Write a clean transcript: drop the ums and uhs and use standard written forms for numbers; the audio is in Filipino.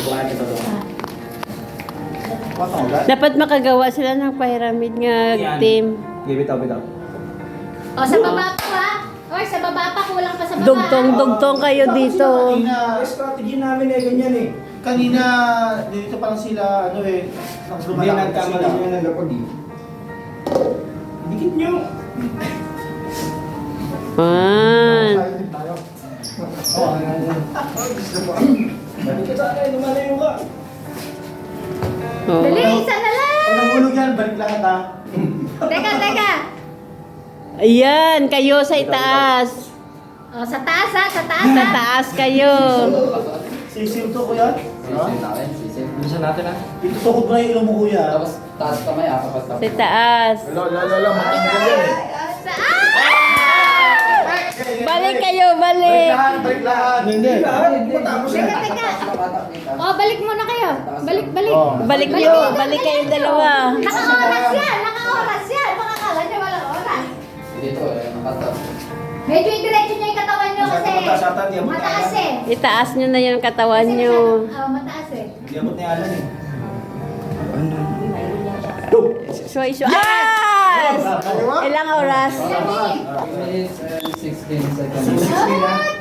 Bukain ito doon. Dapat makagawa sila ng pyramid nga Yan. team. Give it up, bitaw. O, sa baba pa ha? Or sa baba pa, kulang pa sa baba. Dugtong kayo dito. Kanina, Strategy namin eh, ganyan eh. kanina, dito pa lang sila, ano eh, nang Hindi lumalakad nagkamali sila. nyo ng lapag eh. Dikit nyo. Man. Oh, ano. Balik ka sa akin, lumalayo ka. Oh. Dali, isa na lang. Pag nahulog yan, balik lahat ha. Teka. Ayan, kayo sa itaas. O, sa taas ha, sa taas Sa ha. taas kayo. Sisim to kuya. Sisim natin, sisim. Bilisan natin ah. Ito tukod mo na yung ilong mo kuya. Tapos taas kamay, kapag tapos. Sa taas. Lala, matanggal yan eh. Sa Balik kayo, balik. Balik lahat. Hindi. Matapos Teka, na. teka. O, balik muna kayo. Balik. Oh. Balik nyo, balik kayong dalawa. Naka-oras yan. Baka kala nyo walang oras. Dito eh, nakatap. Medyo i-diretso nyo yung katawan nyo kasi mataas eh. Itaas nyo na yung katawan Kasi nyo. mataas eh. Hindi abot ni Alan eh. Yes! Ilang oras? Minutes and 16 seconds. Ah,